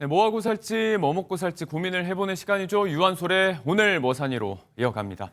네, 뭐 하고 살지, 뭐 먹고 살지 고민을 해보는 시간이죠. 유한솔의 오늘 뭐 사니로 이어갑니다.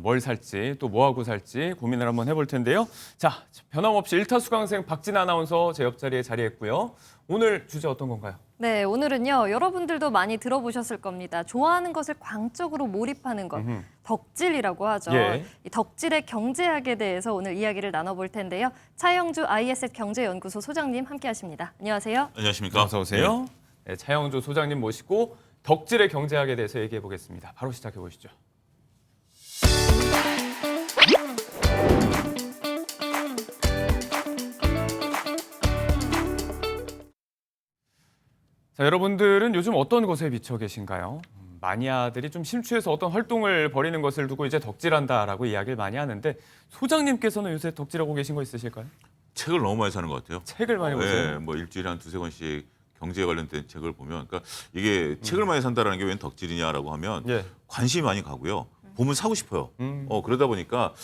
뭘 살지, 또 뭐 하고 살지 고민을 한번 해볼 텐데요. 자, 변함없이 일타수강생 박진 아나운서 제 옆자리에 자리했고요. 오늘 주제 어떤 건가요? 네, 오늘은요. 여러분들도 많이 들어보셨을 겁니다. 좋아하는 것을 광적으로 몰입하는 것, 덕질이라고 하죠. 예. 이 덕질의 경제학에 대해서 오늘 이야기를 나눠볼 텐데요. 차영주 ISF 경제연구소 소장님 함께하십니다. 안녕하세요. 안녕하십니까? 어서 오세요. 네, 차영주 소장님 모시고 덕질의 경제학에 대해서 얘기해 보겠습니다. 바로 시작해 보시죠. 자, 여러분들은 요즘 어떤 것에 미쳐 계신가요? 마니아들이 좀 심취해서 어떤 활동을 벌이는 것을 두고 이제 덕질한다라고 이야기를 많이 하는데 소장님께서는 요새 덕질하고 계신 거 있으실까요? 책을 너무 많이 사는 것 같아요. 책을 많이 보세요. 네, 뭐 일주일에 한 두세 권씩 경제에 관련된 책을 보면, 그러니까 이게 책을 많이 산다라는 게 웬 덕질이냐라고 하면 예. 관심이 많이 가고요. 보면 사고 싶어요. 그러다 보니까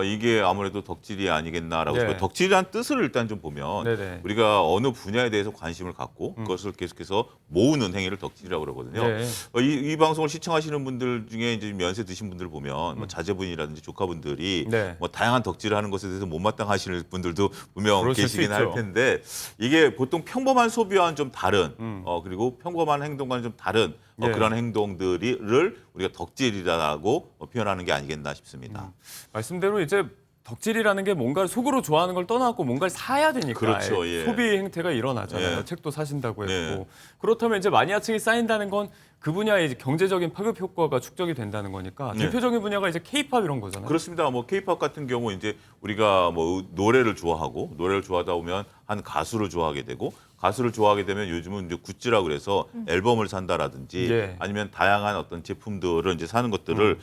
이게 아무래도 덕질이 아니겠나라고 네. 싶어요. 덕질이란 뜻을 일단 좀 보면 네네. 우리가 어느 분야에 대해서 관심을 갖고 그것을 계속해서 모으는 행위를 덕질이라고 그러거든요. 네. 이 방송을 시청하시는 분들 중에 이제 연세 드신 분들 보면 뭐 자제분이라든지 조카분들이 네. 뭐 다양한 덕질을 하는 것에 대해서 못마땅하시는 분들을 분명 그러실 수 계시긴 할 있죠. 텐데 이게 보통 평범한 소비와는 좀 다른 그리고 평범한 행동과는 좀 다른 예. 그런 행동들을 우리가 덕질이라고 표현하는 게 아니겠나 싶습니다. 말씀대로 이제 덕질이라는 게 뭔가를 속으로 좋아하는 걸 떠나고 뭔가를 사야 되니까 그렇죠, 예. 소비 행태가 일어나잖아요. 예. 책도 사신다고 했고. 네. 그렇다면 이제 마니아층이 쌓인다는 건 그 분야의 이제 경제적인 파급 효과가 축적이 된다는 거니까 네. 대표적인 분야가 이제 K-팝 이런 거잖아요. 그렇습니다. 뭐 K-팝 같은 경우 이제 우리가 뭐 노래를 좋아하고 노래를 좋아하다 보면 한 가수를 좋아하게 되고 가수를 좋아하게 되면 요즘은 이제 굿즈라 그래서 앨범을 산다라든지 예. 아니면 다양한 어떤 제품들을 이제 사는 것들을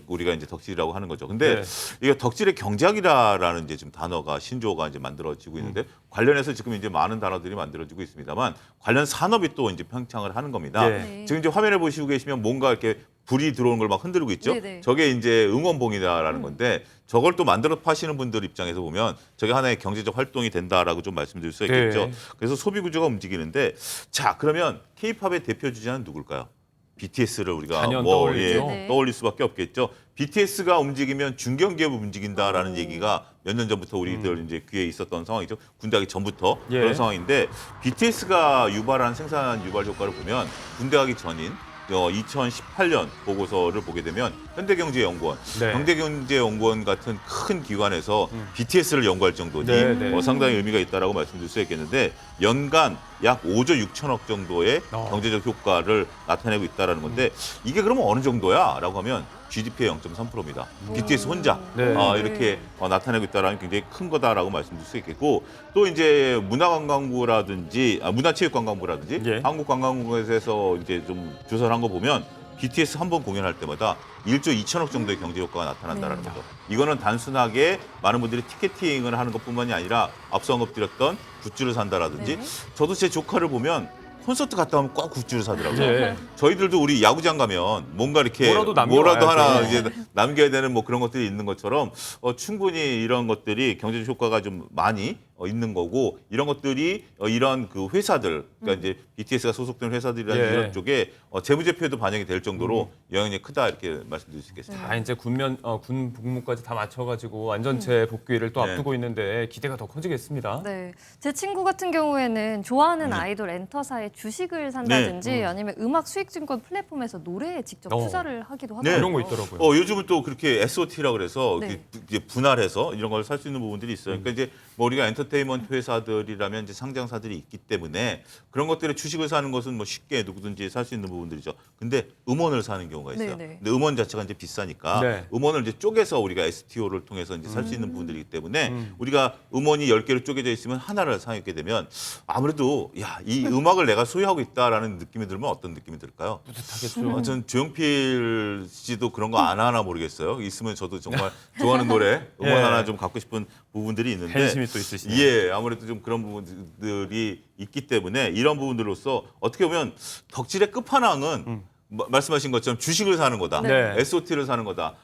우리가 이제 덕질이라고 하는 거죠. 근데 네. 이게 덕질의 경제학이라는 이제 지금 단어가 신조어가 이제 만들어지고 있는데 관련해서 지금 이제 많은 단어들이 만들어지고 있습니다만 관련 산업이 또 이제 팽창을 하는 겁니다. 네. 네. 지금 이제 화면을 보시고 계시면 뭔가 이렇게 불이 들어오는 걸 막 흔들고 있죠. 네네. 저게 이제 응원봉이다라는 건데 저걸 또 만들어 파시는 분들 입장에서 보면 저게 하나의 경제적 활동이 된다라고 좀 말씀드릴 수 있겠죠. 네. 그래서 소비 구조가 움직이는데 자 그러면 K-팝의 대표 주자는 누굴까요? BTS를 우리가 단연 뭐, 떠올리죠. 네. 떠올릴 수밖에 없겠죠. BTS가 움직이면 중견기업이 움직인다라는 얘기가 몇 년 전부터 우리들 이제 귀에 있었던 상황이죠. 군대 가기 전부터 예. 그런 상황인데 BTS가 유발한 생산 유발 효과를 보면 군대 가기 전인 2018년 보고서를 보게 되면 현대경제연구원, 네. 현대경제연구원 같은 큰 기관에서 BTS를 연구할 정도니 네, 네. 상당히 의미가 있다라고 말씀드릴 수 있겠는데 연간 약 5조 6천억 정도의 경제적 효과를 나타내고 있다라는 건데 이게 그러면 어느 정도야?라고 하면 GDP의 0.3%입니다. BTS 혼자 네. 이렇게 나타내고 있다라는 굉장히 큰 거다라고 말씀드릴 수 있겠고 또 이제 문화관광부라든지 문화체육관광부라든지 예. 한국관광부에서 이제 좀 조사를 한 거 보면 BTS 한 번 공연할 때마다 1조 2천억 정도의 경제 효과가 나타난다는 거죠. 이거는 단순하게 많은 분들이 티켓팅을 하는 것뿐만이 아니라 앞서 언급드렸던 굿즈를 산다라든지 네. 저도 제 조카를 보면 콘서트 갔다 오면 꼭 굿즈를 사더라고요. 예. 저희들도 우리 야구장 가면 뭔가 이렇게 뭐라도 남겨와야죠. 뭐라도 하나 네. 이제 남겨야 되는 뭐 그런 것들이 있는 것처럼 충분히 이런 것들이 경제적 효과가 좀 많이 있는 거고 이런 것들이 이런 그 회사들 그러니까 이제 BTS가 소속된 회사들이라는 예. 이런 쪽에 재무제표에도 반영이 될 정도로 영향이 크다 이렇게 말씀드릴 수 있겠습니다. 다 이제 군 복무까지 다 맞춰가지고 완전체 복귀를 또 네. 앞두고 있는데 기대가 더 커지겠습니다. 네, 제 친구 같은 경우에는 좋아하는 아이돌 엔터사의 주식을 산다든지 아니면 음악 수익증권 플랫폼에서 노래에 직접 투자를 하기도 네. 하더라고요. 이런 거 있더라고요. 요즘은 또 그렇게 SOT라고 그래서 네. 이제 분할해서 이런 걸 살 수 있는 부분들이 있어요. 그러니까 이제 뭐 우리가 엔터테인먼트 회사들이라면 이제 상장사들이 있기 때문에 그런 것들의 주식을 사는 것은 뭐 쉽게 누구든지 살 수 있는 부분들이죠. 근데 음원을 사는 경우가 있어요. 네네. 근데 음원 자체가 이제 비싸니까 네. 음원을 이제 쪼개서 우리가 STO를 통해서 이제 살 수 있는 부분들이기 때문에 우리가 음원이 10개로 쪼개져 있으면 하나를 사게 되면 아무래도 이 음악을 내가 소유하고 있다라는 느낌이 들면 어떤 느낌이 들까요? 뿌듯하겠죠. 전 조용필 씨도 그런 거 안 하나 모르겠어요. 있으면 저도 정말 좋아하는 노래 음원 예. 하나 좀 갖고 싶은 부분들이 있는데 팬심이 또 있으시네요. 예, 아무래도 좀 그런 부분들이 있기 때문에 이런 부분들로서 어떻게 보면 덕질의 끝판왕은 말씀하신 것처럼 주식을 사는 거다. 네. SOT를 사는 거다.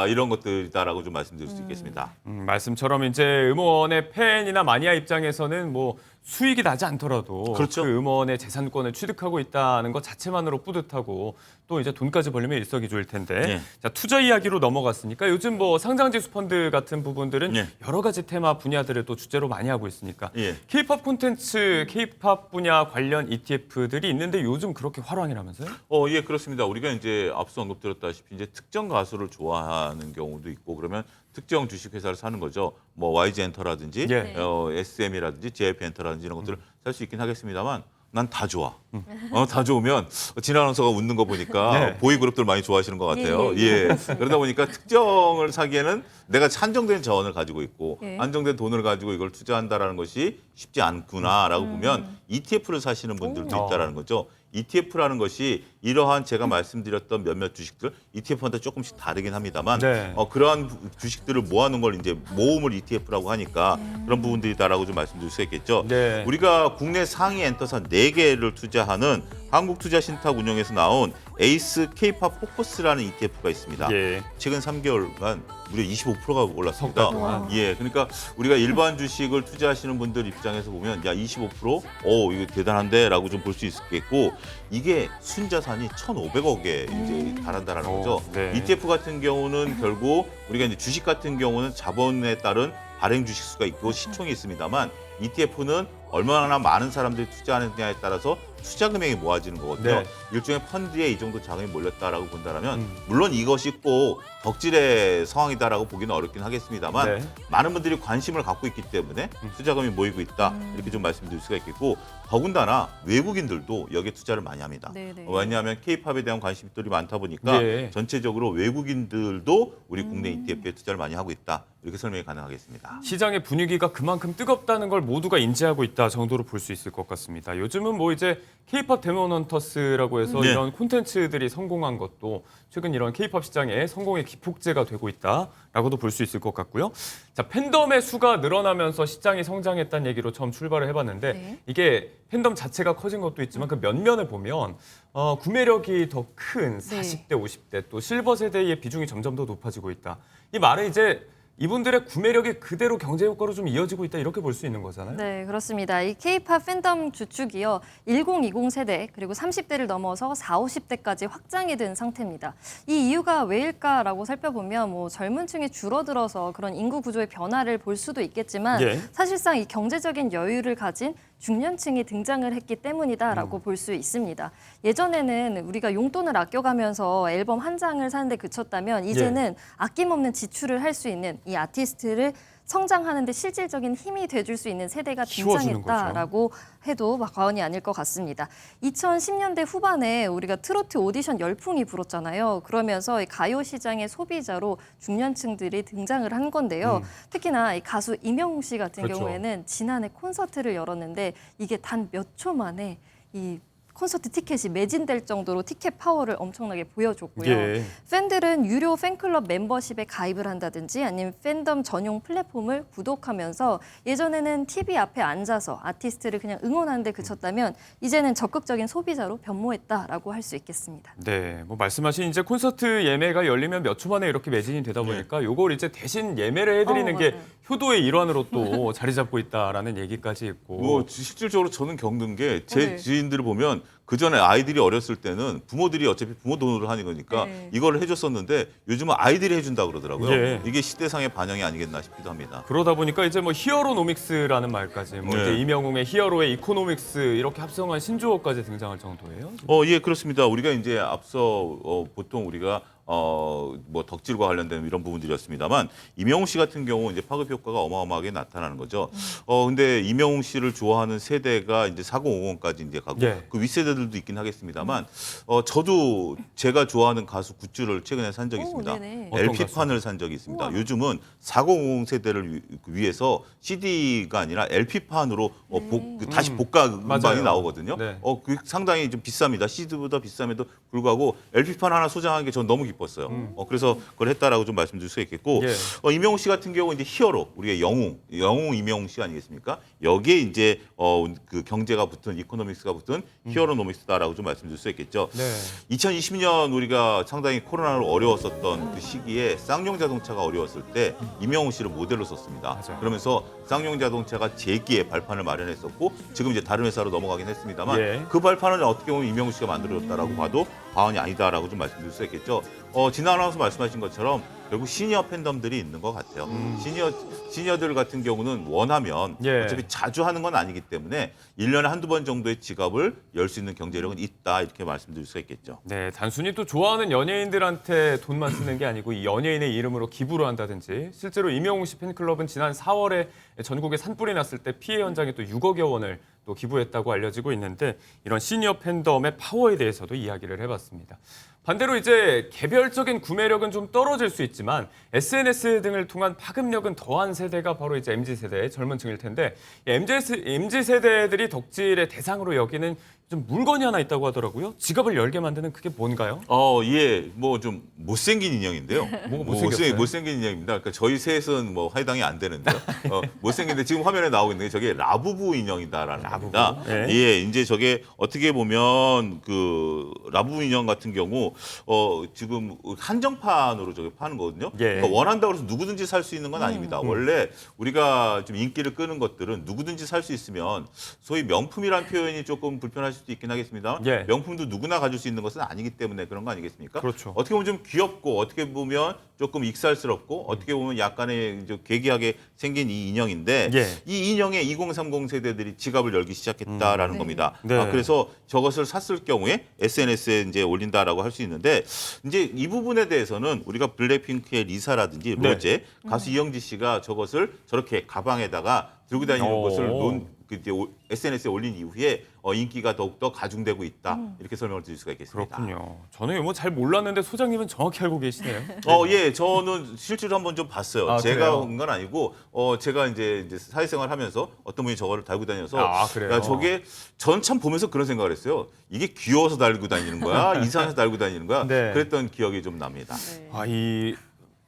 이런 것들이다라고 좀 말씀드릴 수 있겠습니다. 말씀처럼 이제 음원의 팬이나 마니아 입장에서는 뭐 수익이 나지 않더라도 그렇죠. 그 음원의 재산권을 취득하고 있다는 것 자체만으로 뿌듯하고 또 이제 돈까지 벌려면 일석이조일 텐데 네. 자, 투자 이야기로 넘어갔으니까 요즘 뭐 상장지수 펀드 같은 부분들은 네. 여러 가지 테마 분야들을 또 주제로 많이 하고 있으니까 예. K-팝 콘텐츠, K-팝 분야 관련 ETF들이 있는데 요즘 그렇게 활황이라면서요? 예, 그렇습니다. 우리가 이제 앞서 언급드렸다시피 이제 특정 가수를 좋아하는 경우도 있고 그러면 특정 주식 회사를 사는 거죠. 뭐 YG 엔터라든지 예. SM이라든지 JYP 엔터라든지 이런 것들을 살 수 있긴 하겠습니다만 난 다 좋아. 다 좋으면 진 아나운서가 웃는 거 보니까 네. 보이 그룹들 많이 좋아하시는 것 같아요. 예. 그러다 보니까 특정을 사기에는 내가 한정된 자원을 가지고 있고 예. 한정된 돈을 가지고 이걸 투자한다라는 것이 쉽지 않구나라고 보면 ETF를 사시는 분들도 오. 있다라는 거죠. ETF라는 것이 이러한 제가 말씀드렸던 몇몇 주식들 ETF마다 조금씩 다르긴 합니다만 네. 그러한 주식들을 모아놓은 걸 이제 모음을 ETF라고 하니까 그런 부분들이다라고 좀 말씀드릴 수 있겠죠. 네. 우리가 국내 상위 엔터사 4개를 투자하는 한국투자신탁운용에서 나온 에이스 K-팝 포커스라는 ETF가 있습니다. 예. 최근 3개월간 무려 25%가 올랐습니다. 석달 동안. 예, 그러니까 우리가 일반 주식을 투자하시는 분들 입장에서 보면 야 25%? 이거 대단한데라고 좀 볼 수 있겠고 이게 순자산이 1,500억에 이제 달한다라는 거죠. 네. ETF 같은 경우는 결국 우리가 이제 주식 같은 경우는 자본에 따른 발행 주식 수가 있고 시총이 있습니다만 ETF는 얼마나 많은 사람들이 투자하느냐에 따라서 투자 금액이 모아지는 거거든요. 네. 일종의 펀드에 이 정도 자금이 몰렸다라고 본다면 물론 이것이 꼭 덕질의 상황이다라고 보기는 어렵긴 하겠습니다만 네. 많은 분들이 관심을 갖고 있기 때문에 투자금이 모이고 있다 이렇게 좀 말씀드릴 수가 있겠고 더군다나 외국인들도 여기에 투자를 많이 합니다. 네네. 왜냐하면 K-팝에 대한 관심들이 많다 보니까 네. 전체적으로 외국인들도 우리 국내 ETF에 투자를 많이 하고 있다 이렇게 설명이 가능하겠습니다. 시장의 분위기가 그만큼 뜨겁다는 걸 모두가 인지하고 있다 정도로 볼 수 있을 것 같습니다. 요즘은 뭐 이제 K-팝 데몬 헌터스라고 해서 네. 이런 콘텐츠들이 성공한 것도 최근 이런 K-팝 시장의 성공의 기폭제가 되고 있다라고도 볼 수 있을 것 같고요. 자, 팬덤의 수가 늘어나면서 시장이 성장했다는 얘기로 처음 출발을 해봤는데 네. 이게 팬덤 자체가 커진 것도 있지만 그 면면을 보면 구매력이 더 큰 40대, 50대 또 실버 세대의 비중이 점점 더 높아지고 있다. 이 말은 이제 이분들의 구매력이 그대로 경제 효과로 좀 이어지고 있다 이렇게 볼 수 있는 거잖아요. 네, 그렇습니다. 이 K-팝 팬덤 주축이요. 1020 세대 그리고 30대를 넘어서 40, 50대까지 확장이 된 상태입니다. 이 이유가 왜일까라고 살펴보면 뭐 젊은 층이 줄어들어서 그런 인구 구조의 변화를 볼 수도 있겠지만 예. 사실상 이 경제적인 여유를 가진 중년층이 등장을 했기 때문이다라고 볼 수 있습니다. 예전에는 우리가 용돈을 아껴가면서 앨범 한 장을 사는데 그쳤다면 이제는 아낌없는 지출을 할 수 있는 이 아티스트를 성장하는 데 실질적인 힘이 돼줄 수 있는 세대가 키워주는 등장했다라고 해도 막 과언이 아닐 것 같습니다. 2010년대 후반에 우리가 트로트 오디션 열풍이 불었잖아요. 그러면서 이 가요 시장의 소비자로 중년층들이 등장을 한 건데요. 특히나 이 가수 임영웅 씨 같은 그렇죠. 경우에는 지난해 콘서트를 열었는데 이게 단 몇 초 만에 이 콘서트 티켓이 매진될 정도로 티켓 파워를 엄청나게 보여줬고요. 예. 팬들은 유료 팬클럽 멤버십에 가입을 한다든지 아니면 팬덤 전용 플랫폼을 구독하면서 예전에는 TV 앞에 앉아서 아티스트를 그냥 응원하는 데 그쳤다면 이제는 적극적인 소비자로 변모했다라고 할 수 있겠습니다. 네, 뭐 말씀하신 이제 콘서트 예매가 열리면 몇 초 만에 이렇게 매진이 되다 보니까 요걸 이제 대신 예매를 해드리는 게 맞아요. 효도의 일환으로 또 자리 잡고 있다라는 얘기까지 있고. 뭐 실질적으로 저는 겪는 게 제 네. 지인들을 보면 그 전에 아이들이 어렸을 때는 부모들이 어차피 부모 돈으로 하는 거니까 네. 이걸 해줬었는데 요즘은 아이들이 해준다 그러더라고요. 예. 이게 시대상의 반영이 아니겠나 싶기도 합니다. 그러다 보니까 이제 뭐 히어로노믹스라는 말까지, 뭐 네. 이제 이명웅의 히어로의 이코노믹스 이렇게 합성한 신조어까지 등장할 정도예요. 예, 그렇습니다. 우리가 이제 앞서 보통 우리가 뭐 덕질과 관련된 이런 부분들이었습니다만 이명웅 씨 같은 경우 이제 파급 효과가 어마어마하게 나타나는 거죠. 근데 이명웅 씨를 좋아하는 세대가 이제 4050까지 이제 가고 예. 그 윗세대들도 있긴 하겠습니다만 저도 제가 좋아하는 가수 굿즈를 최근에 산 적이 오, 있습니다. 네네. 어떤 LP판을 산 적이 있습니다. 우와. 요즘은 4050 세대를 위해서 CD가 아니라 LP판으로 다시 복각 음반이 맞아요. 나오거든요. 네. 그 상당히 좀 비쌉니다. CD보다 비쌈에도 불구하고 LP판 하나 소장하는 게 전 너무 기뻐요. 싶었어요. 그래서 그걸 했다라고 좀 말씀드릴 수 있겠고 예. 임영웅 씨 같은 경우 이제 히어로 우리가 영웅 임영웅 씨 아니겠습니까? 여기에 이제 그 경제가 붙은 이코노믹스가 붙은 히어로노믹스다라고 좀 말씀드릴 수 있겠죠. 네. 2020년 우리가 상당히 코로나로 어려웠었던 그 시기에 쌍용 자동차가 어려웠을 때 임영웅 씨를 모델로 썼습니다. 맞아요. 그러면서 쌍용 자동차가 재기의 발판을 마련했었고 지금 이제 다른 회사로 넘어가긴 했습니다만 예. 그 발판은 어떻게 보면 임영웅 씨가 만들어줬다라고 봐도 과언이 아니다라고 좀 말씀드릴 수 있겠죠. 진아 아나운서 말씀하신 것처럼 결국 시니어 팬덤들이 있는 것 같아요. 시니어들 같은 경우는 원하면 예. 어차피 자주 하는 건 아니기 때문에 1년에 한두 번 정도의 지갑을 열 수 있는 경제력은 있다 이렇게 말씀드릴 수가 있겠죠. 네, 단순히 또 좋아하는 연예인들한테 돈만 쓰는 게 아니고 이 연예인의 이름으로 기부를 한다든지 실제로 임영웅 씨 팬클럽은 지난 4월에 전국에 산불이 났을 때 피해 현장에 또 6억여 원을 또 기부했다고 알려지고 있는데 이런 시니어 팬덤의 파워에 대해서도 이야기를 해봤습니다. 반대로 이제 개별적인 구매력은 좀 떨어질 수 있지만 SNS 등을 통한 파급력은 더한 세대가 바로 이제 MZ세대의 젊은 층일 텐데 MZ세대들이 덕질의 대상으로 여기는 좀 물건이 하나 있다고 하더라고요. 지갑을 열게 만드는 그게 뭔가요? 예, 뭐 좀 못생긴 인형인데요. 뭐가 못생겼어요? 못생긴 인형입니다. 그러니까 저희 셋은 뭐 해당이 안 되는데요. 못생긴데 지금 화면에 나오고 있는 게 저게 라부부 인형이다라는 겁니다. 예. 예, 이제 저게 어떻게 보면 그 라부부 인형 같은 경우 지금 한정판으로 저게 파는 거거든요. 예. 그러니까 원한다고 해서 누구든지 살 수 있는 건 아닙니다. 원래 우리가 좀 인기를 끄는 것들은 누구든지 살 수 있으면 소위 명품이라는 표현이 조금 불편할 수도 있긴 하겠습니다만 예. 명품도 누구나 가질 수 있는 것은 아니기 때문에 그런 거 아니겠습니까? 그렇죠. 어떻게 보면 좀 귀엽고 어떻게 보면 조금 익살스럽고 어떻게 보면 약간의 이제 괴기하게 생긴 이 인형인데 예. 이 인형에 2030 세대들이 지갑을 열기 시작했다라는 네. 겁니다. 네. 그래서 저것을 샀을 경우에 SNS에 이제 올린다라고 할 수 있는데 이제 이 부분에 대해서는 우리가 블랙핑크의 리사라든지 네. 로제 가수 이영지 씨가 저것을 저렇게 가방에다가 들고 다니는 오. 것을 이제 SNS에 올린 이후에 인기가 더욱더 가중되고 있다. 이렇게 설명을 드릴 수가 있겠습니다. 그렇군요. 저는 뭐 잘 몰랐는데 소장님은 정확히 알고 계시네요. 예, 저는 실제로 한번 좀 봤어요. 아, 제가 그래요? 온 건 아니고, 제가 이제 사회생활 하면서 어떤 분이 저거를 달고 다녀서, 아, 그래요? 야, 저게, 전 참 보면서 그런 생각을 했어요. 이게 귀여워서 달고 다니는 거야? 이상해서 달고 다니는 거야? 네. 그랬던 기억이 좀 납니다.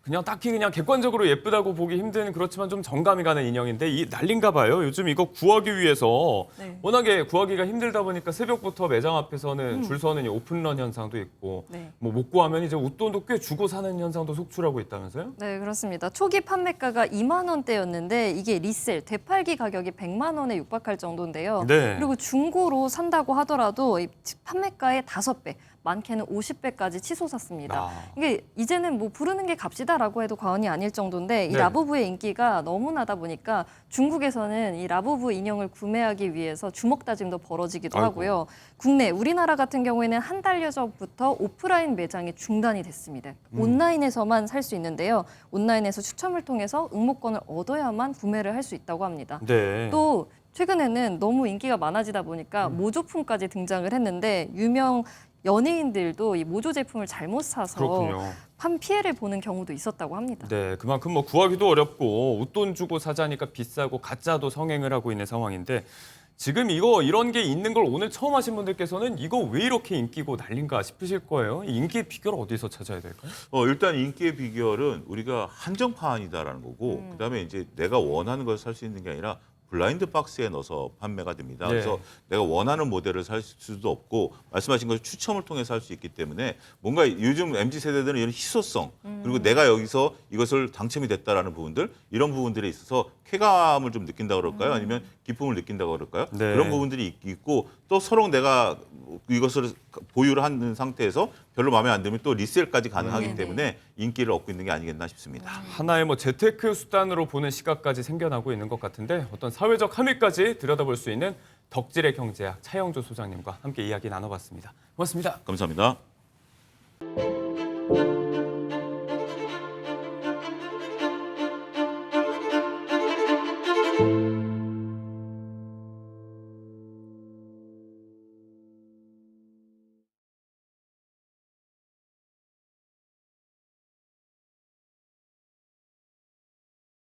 그냥 딱히 그냥 객관적으로 예쁘다고 보기 힘든 그렇지만 좀 정감이 가는 인형인데 이 난린가 봐요. 요즘 이거 구하기 위해서 네. 워낙에 구하기가 힘들다 보니까 새벽부터 매장 앞에서는 줄 서는 이 오픈런 현상도 있고 네. 뭐 못 구하면 이제 웃돈도 꽤 주고 사는 현상도 속출하고 있다면서요? 네, 그렇습니다. 초기 판매가가 2만 원대였는데 이게 리셀, 되팔기 가격이 100만 원에 육박할 정도인데요. 네. 그리고 중고로 산다고 하더라도 이 판매가의 5배, 많게는 50배까지 치솟았습니다. 아. 이게 이제는 뭐 부르는 게 값이다라고 해도 과언이 아닐 정도인데 이 네. 라부부의 인기가 너무나다 보니까 중국에서는 이 라부부 인형을 구매하기 위해서 주먹 다짐도 벌어지기도 아이고. 하고요. 국내 우리나라 같은 경우에는 한 달여 전부터 오프라인 매장이 중단이 됐습니다. 온라인에서만 살 수 있는데요. 온라인에서 추첨을 통해서 응모권을 얻어야만 구매를 할 수 있다고 합니다. 네. 또 최근에는 너무 인기가 많아지다 보니까 모조품까지 등장을 했는데 유명 연예인들도 이 모조 제품을 잘못 사서 그렇군요. 판 피해를 보는 경우도 있었다고 합니다. 네, 그만큼 뭐 구하기도 어렵고 웃돈 주고 사자니까 비싸고 가짜도 성행을 하고 있는 상황인데 지금 이런 게 있는 걸 오늘 처음 하신 분들께서는 이거 왜 이렇게 인기고 난린가 싶으실 거예요. 이 인기의 비결을 어디서 찾아야 될까요? 일단 인기의 비결은 우리가 한정판이다라는 거고, 그다음에 이제 내가 원하는 걸 살 수 있는 게 아니라 블라인드 박스에 넣어서 판매가 됩니다. 네. 그래서 내가 원하는 모델을 살 수도 없고 말씀하신 것처럼 추첨을 통해 살 수 있기 때문에 뭔가 요즘 MZ 세대들은 이런 희소성 그리고 내가 여기서 이것을 당첨이 됐다라는 부분들 이런 부분들에 있어서 쾌감을 좀 느낀다 그럴까요? 아니면 기쁨을 느낀다 그럴까요? 네. 그런 부분들이 있고 또 서로 내가 이것을 보유를 하는 상태에서 별로 마음에 안 들면 또 리셀까지 가능하기 네네. 때문에 인기를 얻고 있는 게 아니겠나 싶습니다. 하나의 뭐 재테크 수단으로 보는 시각까지 생겨나고 있는 것 같은데 어떤 사회적 함의까지 들여다볼 수 있는 덕질의 경제학 차영조 소장님과 함께 이야기 나눠봤습니다. 고맙습니다. 감사합니다.